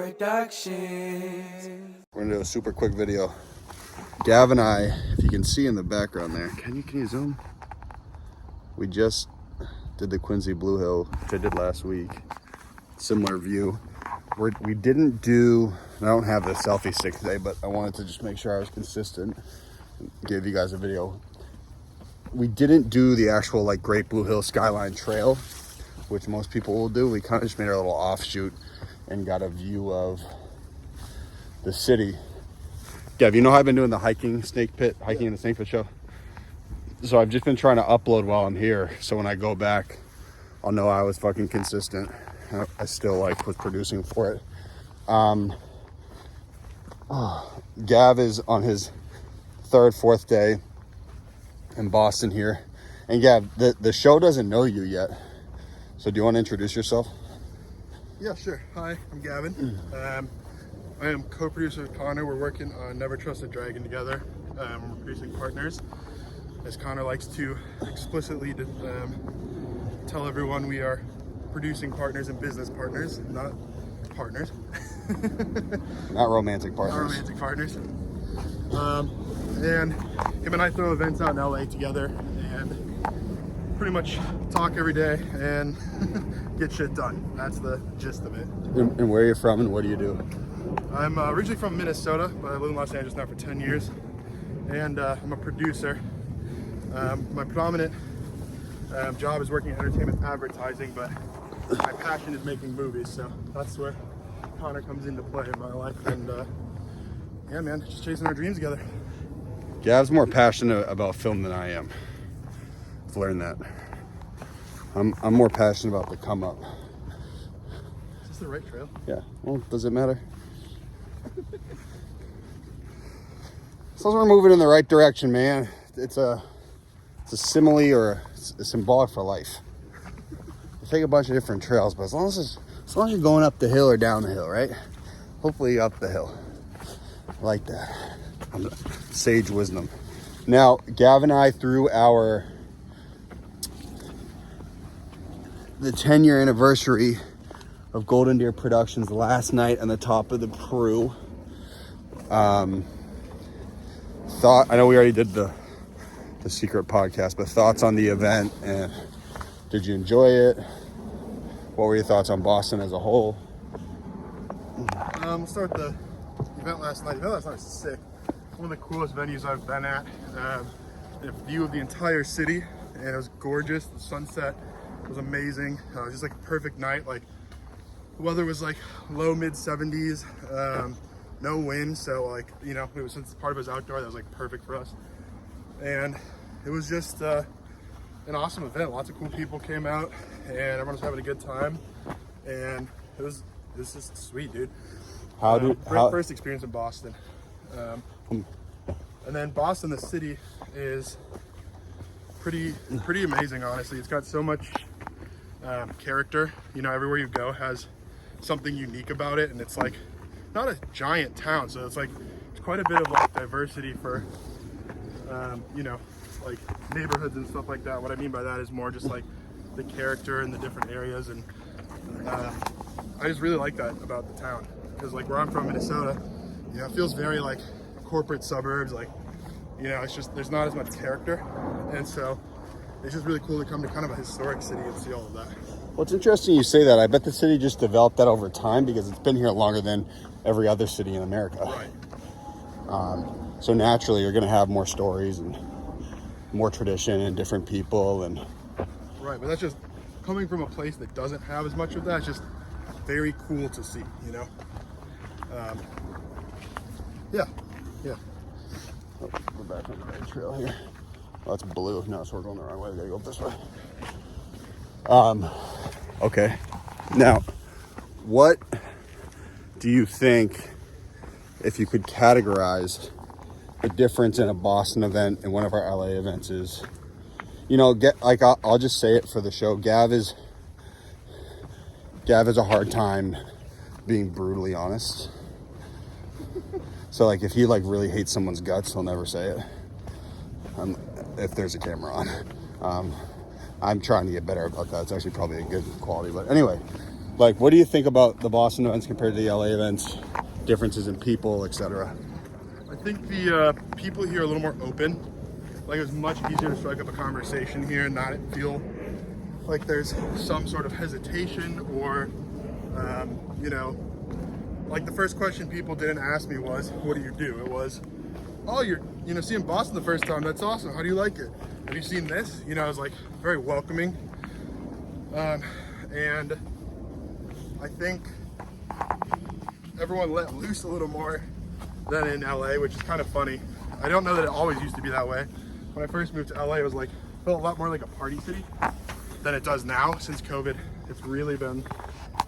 Productions. We're gonna do a super quick video. Gav and I, if you can see in the background there, can you zoom? We just did the Quincy Blue Hill, which I did last week. Similar view. We didn't do, I don't have the selfie stick today, but I wanted to just make sure I was consistent. Give you guys a video. We didn't do the actual like Great Blue Hill Skyline Trail, which most people will do. We kind of just made our little offshoot and got a view of the city. Gav, you know how I've been doing the hiking in the Snake Pit show? So I've just been trying to upload while I'm here, so when I go back, I'll know I was fucking consistent. I still like was producing for it. Gav is on his fourth day in Boston here. And Gav, the show doesn't know you yet. So do you want to introduce yourself? Yeah, sure. Hi, I'm Gavin. I am co-producer with Conor. We're working on Never Trust a Dragon together. We're producing partners. As Conor likes to explicitly tell everyone, we are producing partners and business partners, not partners. Not romantic partners. Not romantic partners. And him and I throw events out in LA together and pretty much talk every day and get shit done. That's the gist of it. And where are you from and what do you do? I'm originally from Minnesota, but I live in Los Angeles now for 10 years. And I'm a producer. My predominant job is working in entertainment advertising, but my passion is making movies, so that's where Conor comes into play in my life. And yeah, man, just chasing our dreams together. Gav's more passionate about film than I am. I've learned that. I'm more passionate about the come up. Is this the right trail? Yeah. Well, does it matter? As long as we're moving in the right direction, man. It's a simile or a symbolic for life. You take a bunch of different trails, but as long as you're going up the hill or down the hill, right? Hopefully up the hill. I like that. Sage wisdom. Now, Gav and I threw the 10-year anniversary of Golden Deer Productions last night on the top of the Peru. I know we already did the secret podcast, but thoughts on the event, and did you enjoy it? What were your thoughts on Boston as a whole? We'll start with the event last night. The event last night was sick. One of the coolest venues I've been at. A view of the entire city, and it was gorgeous. The sunset was amazing. It was just like a perfect night. Like the weather was like low mid 70s, no wind, so like, you know, it was, since part of it was outdoor, that was like perfect for us. And it was just an awesome event. Lots of cool people came out, and everyone was having a good time. And it was just sweet, dude. First experience in Boston. And then Boston, the city, is pretty amazing, honestly. It's got so much character. You know, everywhere you go has something unique about it, and it's like not a giant town, so it's like it's quite a bit of like diversity for you know, like neighborhoods and stuff like that. What I mean by that is more just like the character in the different areas, and I just really like that about the town, because like where I'm from, Minnesota, you know, it feels very like corporate suburbs, like, you know, it's just, there's not as much character, and so it's just really cool to come to kind of a historic city and see all of that. Well, it's interesting you say that. I bet the city just developed that over time because it's been here longer than every other city in America. Right. So naturally, you're going to have more stories and more tradition and different people. And right, but that's just coming from a place that doesn't have as much of that. It's just very cool to see, you know. Yeah. Oh, we're back on the right trail here. Oh, it's blue. No, so we're going the wrong way. We got to go up this way. Okay. Now, what do you think, if you could categorize the difference in a Boston event and one of our LA events is, you know, I'll just say it for the show. Gav has a hard time being brutally honest. So like if he like really hates someone's guts, he'll never say it. If there's a camera on. I'm trying to get better about that. It's actually probably a good quality, but anyway, Like, what do you think about the Boston events compared to the LA events? Differences in people, etc. I think the people here are a little more open. Like, it was much easier to strike up a conversation here and not feel like there's some sort of hesitation or, you know, like the first question people didn't ask me was, what do you do? It was, oh, you're, you know, seeing Boston the first time. That's awesome. How do you like it? Have you seen this? You know, I was like very welcoming. And I think everyone let loose a little more than in LA, which is kind of funny. I don't know that it always used to be that way. When I first moved to LA, it was like, felt a lot more like a party city than it does now. Since COVID, it's really been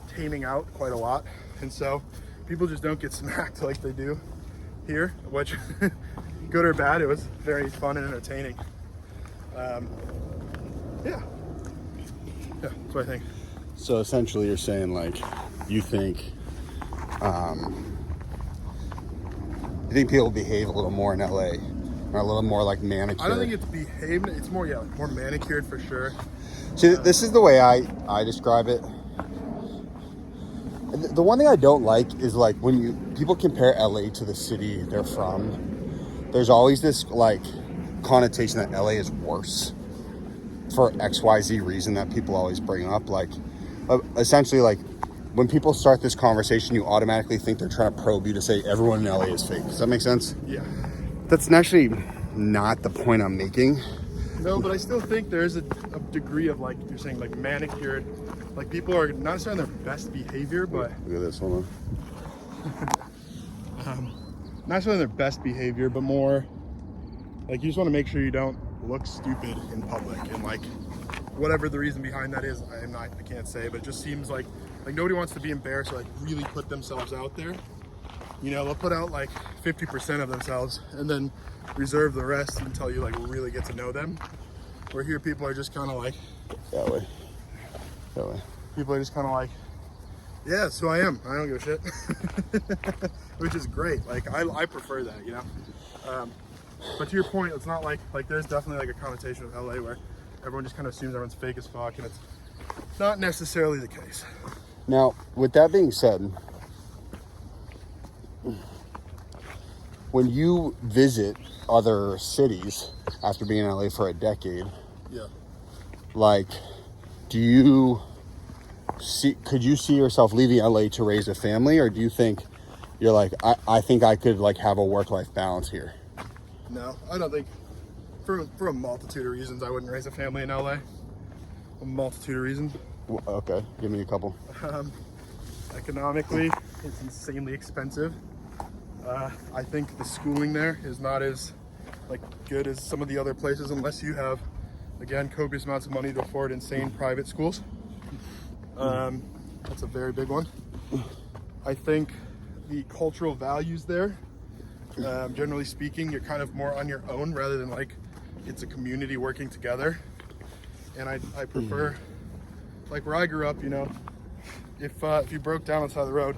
taming out quite a lot. And so people just don't get smacked like they do here, which good or bad, it was very fun and entertaining. Yeah, that's what I think. So essentially you're saying, like, you think people behave a little more in LA, or a little more like manicured? I don't think it's behaved. It's more, yeah, more manicured for sure. See, this is the way I describe it. The one thing I don't like is, like, when people compare LA to the city they're from, there's always this, like, connotation that LA is worse for XYZ reason that people always bring up. Like, essentially, like, when people start this conversation, you automatically think they're trying to probe you to say everyone in LA is fake. Does that make sense? Yeah. That's actually not the point I'm making. No, but I still think there is a degree of, like you're saying, like manicured. Like, people are not necessarily on their best behavior, but Look at this, hold not necessarily on their best behavior, but more like you just want to make sure you don't look stupid in public. And, like, whatever the reason behind that is, I can't say, but it just seems like nobody wants to be embarrassed or, like, really put themselves out there. You know, they'll put out like 50% of themselves and then reserve the rest until you, like, really get to know them. Where here people are just kind of like, that way. people are just kind of like, yeah, that's who I am. I don't give a shit. Which is great. Like, I prefer that, you know? But to your point, it's not like there's definitely like a connotation with LA where everyone just kind of assumes everyone's fake as fuck, and it's not necessarily the case. Now, with that being said, when you visit other cities after being in LA for a decade, yeah, like, could you see yourself leaving LA to raise a family, or do you think you're like, I think I could, like, have a work-life balance here? No, I don't think, for a multitude of reasons, I wouldn't raise a family in LA. A multitude of reasons. Okay, give me a couple. Economically, it's insanely expensive. I think the schooling there is not as, like, good as some of the other places, unless you have, again, copious amounts of money to afford insane private schools. That's a very big one. I think the cultural values there, generally speaking, you're kind of more on your own rather than, like, it's a community working together. And I prefer, like, where I grew up, you know, if you broke down on the side of the road,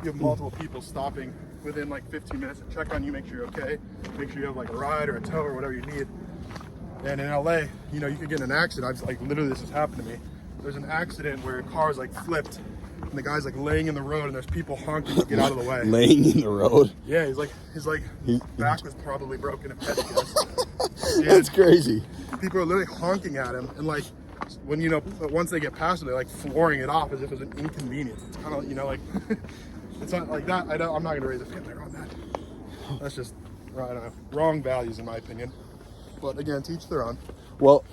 you have multiple people stopping within like 15 minutes to check on you, make sure you're okay, make sure you have like a ride or a tow or whatever you need. And in LA, you know, you could get in an accident. I've, like, literally, this has happened to me. There's an accident where a car's like flipped and the guy's like laying in the road and there's people honking to get out of the way. Laying in the road? Yeah, his back was probably broken and pedicures. That's crazy. People are literally honking at him, and, like, when, you know, once they get past it, they're like flooring it off as if it was an inconvenience. It's kind of, you know, like, it's not like that. I'm not gonna raise a family around that. That's just, I don't know, wrong values in my opinion. But again, teach their own. Well,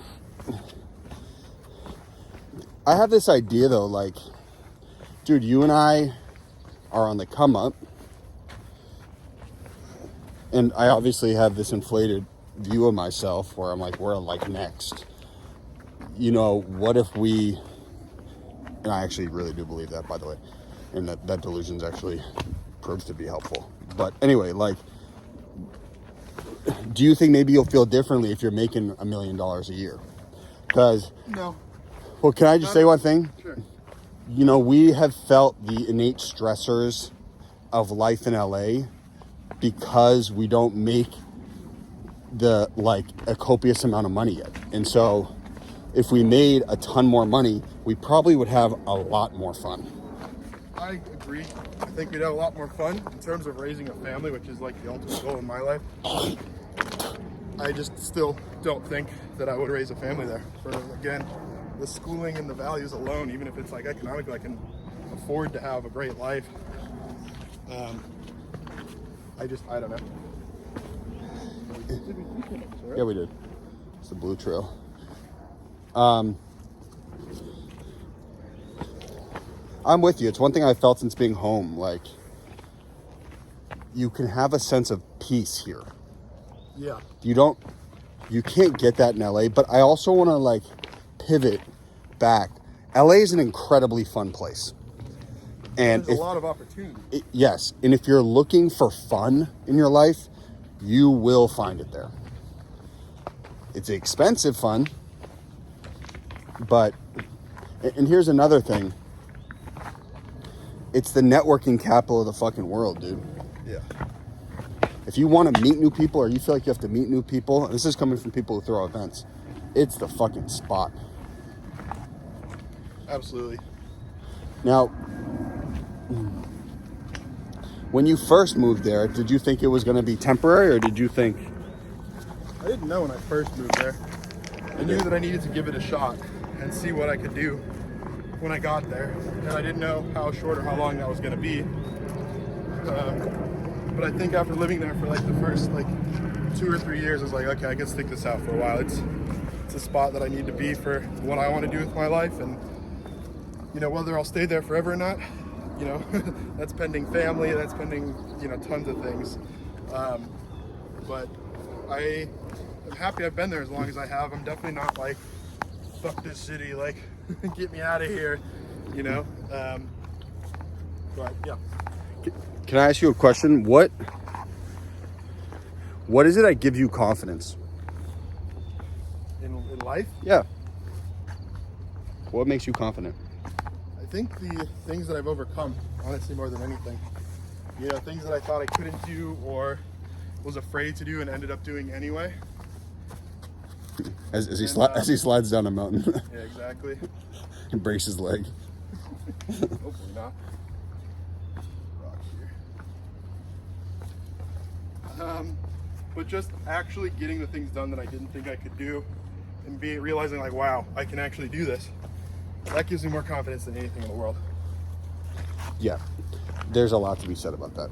I have this idea though, like, dude, you and I are on the come up, and I obviously have this inflated view of myself where I'm like, we're like next. You know, what if we, and I actually really do believe that, by the way, and that delusion's actually proves to be helpful. But anyway, like, do you think maybe you'll feel differently if you're making $1 million a year? Because, No. well, can I just say one thing? Sure. You know, we have felt the innate stressors of life in LA because we don't make a copious amount of money yet. And so if we made a ton more money, we probably would have a lot more fun. I agree. I think we'd have a lot more fun in terms of raising a family, which is like the ultimate goal in my life. I just still don't think that I would raise a family there. For, again, the schooling and the values alone, even if it's like economically, I can afford to have a great life. I don't know. Yeah, we did. It's the Blue Trail. I'm with you. It's one thing I've felt since being home. Like, you can have a sense of peace here. Yeah. You can't get that in LA, but I also want to like pivot back. LA is an incredibly fun place. And there's a lot of opportunity. Yes. And if you're looking for fun in your life, you will find it there. It's expensive fun, but, and here's another thing. It's the networking capital of the fucking world, dude. Yeah. If you want to meet new people or you feel like you have to meet new people, this is coming from people who throw events, it's the fucking spot. Absolutely. Now, when you first moved there, did you think it was going to be temporary, or did you think... I didn't know when I first moved there. I knew that I needed to give it a shot and see what I could do when I got there. And I didn't know how short or how long that was going to be. But I think after living there for like the first like 2 or 3 years, I was like, okay, I can stick this out for a while. It's a spot that I need to be for what I want to do with my life. And, you know, whether I'll stay there forever or not, you know, that's pending family, that's pending, you know, tons of things. But I'm happy I've been there as long as I have. I'm definitely not like, fuck this city, like, get me out of here, you know? But yeah. Can I ask you a question? What is it that gives you confidence? In life? Yeah. What makes you confident? I think the things that I've overcome, honestly, more than anything. You know, things that I thought I couldn't do or was afraid to do and ended up doing anyway. As he slides down a mountain. Yeah, exactly. And breaks his leg. Hopefully not. Rock here. But just actually getting the things done that I didn't think I could do, and realizing like, wow, I can actually do this. That gives me more confidence than anything in the world. Yeah, there's a lot to be said about that.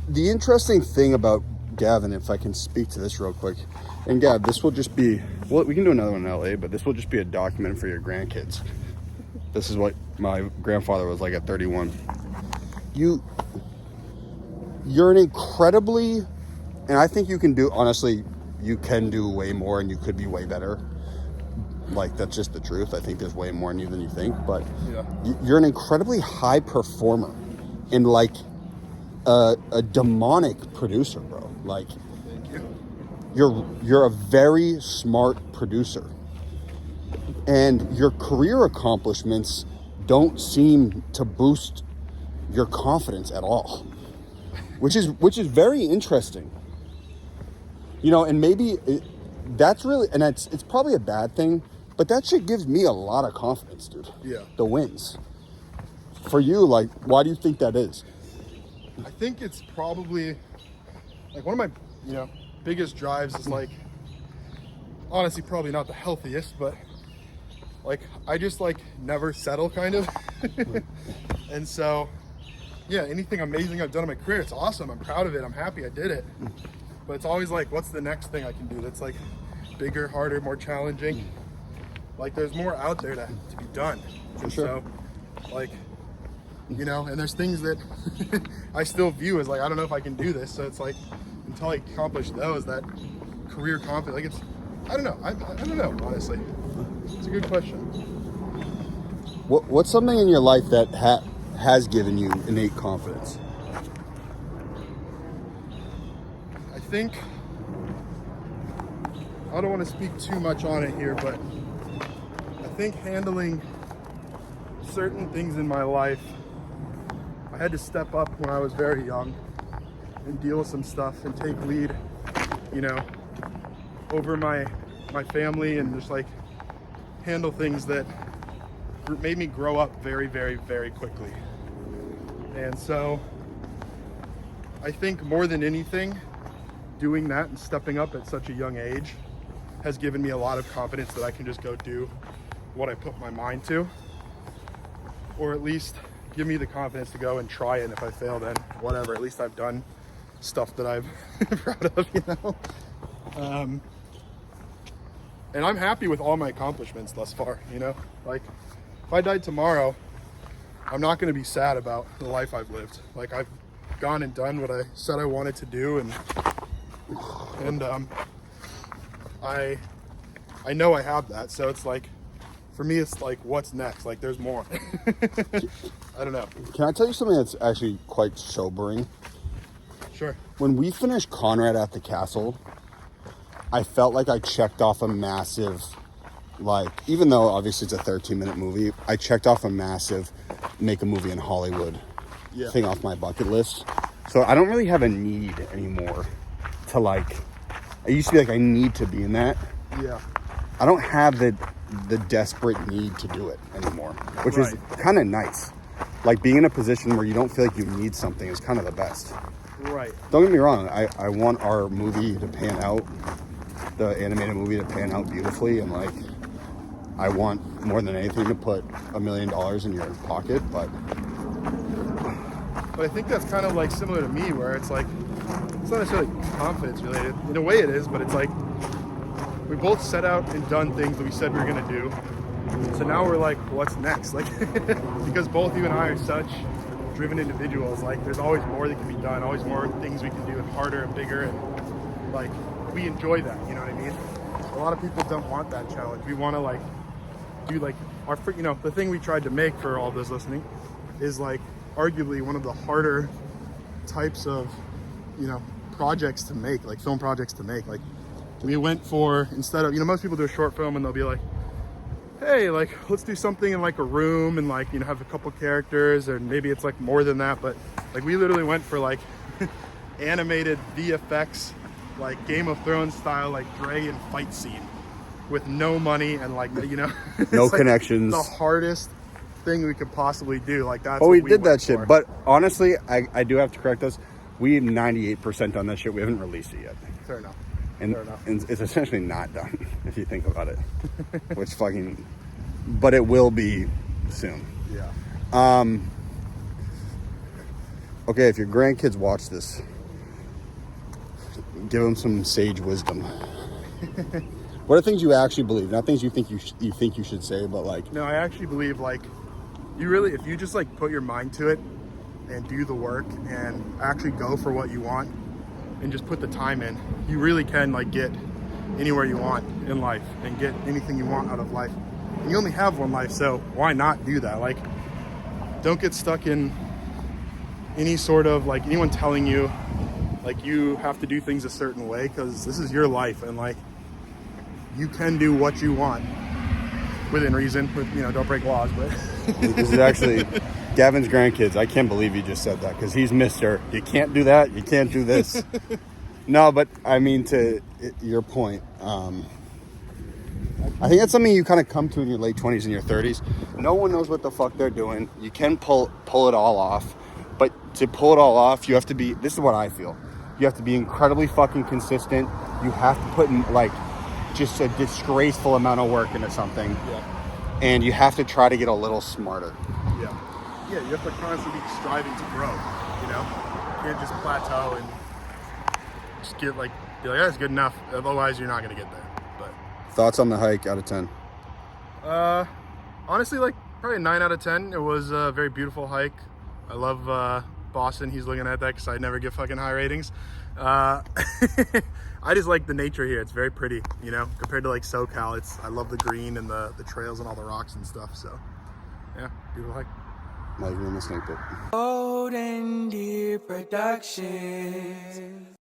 The interesting thing about Gavin, if I can speak to this real quick, and Gav, this will just be, well, we can do another one in LA, but this will just be a document for your grandkids. This is what my grandfather was like at 31. You're an incredibly, and I think you can do, honestly, you can do way more and you could be way better. Like, that's just the truth. I think there's way more in you than you think, but yeah. You're an incredibly high performer and like a demonic producer, bro. Like, Thank you. You're a very smart producer, and your career accomplishments don't seem to boost your confidence at all, which is very interesting. You know, and maybe that's really, and it's probably a bad thing, but that shit gives me a lot of confidence, dude. Yeah. The wins. For you, like, why do you think that is? I think it's probably like one of my, you know, biggest drives is like, honestly, probably not the healthiest, but like, I just like never settle kind of. And so, yeah, anything amazing I've done in my career, it's awesome. I'm proud of it. I'm happy I did it. But it's always like, what's the next thing I can do that's like bigger, harder, more challenging? Like, there's more out there to be done. For sure. So, like, you know, and there's things that I still view as like, I don't know if I can do this. So it's like, until I accomplish those, that career confidence, like, it's, I don't know. I don't know, honestly. It's a good question. What's something in your life that has given you innate confidence? I think, I don't want to speak too much on it here, but I think handling certain things in my life, I had to step up when I was very young and deal with some stuff and take lead, you know, over my family, and just like handle things that made me grow up very, very, very quickly. And so I think more than anything, doing that and stepping up at such a young age has given me a lot of confidence that I can just go do what I put my mind to, or at least give me the confidence to go and try it. And if I fail, then whatever, at least I've done stuff that I'm proud of, you know? And I'm happy with all my accomplishments thus far, you know? Like, if I died tomorrow, I'm not going to be sad about the life I've lived. Like, I've gone and done what I said I wanted to do, and I know I have that. So it's like, for me, it's like, what's next? Like, there's more. I don't know. Can I tell you something that's actually quite sobering? Sure. When we finished Conrad at the Castle, I felt like I checked off a massive, like, even though obviously it's a 13-minute movie, I checked off a massive make a movie in Hollywood thing off my bucket list. So I don't really have a need anymore to, like, I used to be like, I need to be in that. Yeah. I don't have the desperate need to do it anymore, which is kind of nice. Like, being in a position where you don't feel like you need something is kind of the best. Right. Don't get me wrong. I want our movie to pan out, the animated movie to pan out beautifully, and like, I want more than anything to put $1 million in your pocket, but I think that's kind of like similar to me, where it's like, it's not necessarily confidence related. In a way it is, but it's like, we both set out and done things that we said we were going to do. So now we're like, what's next? Like, because both you and I are such driven individuals, like, there's always more that can be done, always more things we can do, and harder and bigger, and like, we enjoy that, you know what I mean? A lot of people don't want that challenge. We want to, like, do, like, our, you know, the thing we tried to make, for all those listening, is like arguably one of the harder types of, you know, projects to make, like film projects to make. Like, we went for, instead of, you know, most people do a short film and they'll be like, hey, like, let's do something in like a room and, like, you know, have a couple characters, or maybe it's like more than that, but like, we literally went for like animated VFX, like Game of Thrones style, like dragon fight scene with no money and, like, you know, no like connections. the hardest thing we could possibly do. Like, that's we what did that shit. for. But honestly, I do have to correct us. We 98% on that shit. We haven't released it yet. Fair enough. And, Fair enough. and it's essentially not done, if you think about it. Which fucking, but it will be soon. Yeah. Okay, if your grandkids watch this, give them some sage wisdom. What are things you actually believe? Not things you think you should say, but like. No, I actually believe, like, you really, if you just like put your mind to it and do the work and actually go for what you want and just put the time in, you really can, like, get anywhere you want in life and get anything you want out of life. And you only have one life, so why not do that? Like, don't get stuck in any sort of, like, anyone telling you, like, you have to do things a certain way, because this is your life, and, like, you can do what you want within reason, with, you know, don't break laws. But this is actually Gavin's grandkids. I can't believe you just said that, because he's Mr. You can't do that, you can't do this. No, but I mean, to your point, I think that's something you kind of come to in your late 20s and your 30s. No one knows what the fuck they're doing. You can pull it all off, but to pull it all off, you have to be, this is what I feel, you have to be incredibly fucking consistent. You have to put in, like, just a disgraceful amount of work into something. yeah, And you have to try to get a little smarter. yeah, you have to constantly be striving to grow. You know, you can't just plateau and just get, like, be like, that's good enough. Otherwise, you're not gonna get there. But Thoughts on the hike out of 10? honestly, like, probably a 9 out of 10. It was a very beautiful hike. I love Boston. He's looking at that because I never give fucking high ratings. I just like the nature here. It's very pretty, you know, compared to, like, SoCal. I love the green and the trails and all the rocks and stuff. So yeah, beautiful hike. Not even in the snake pit. Golden Deer Productions.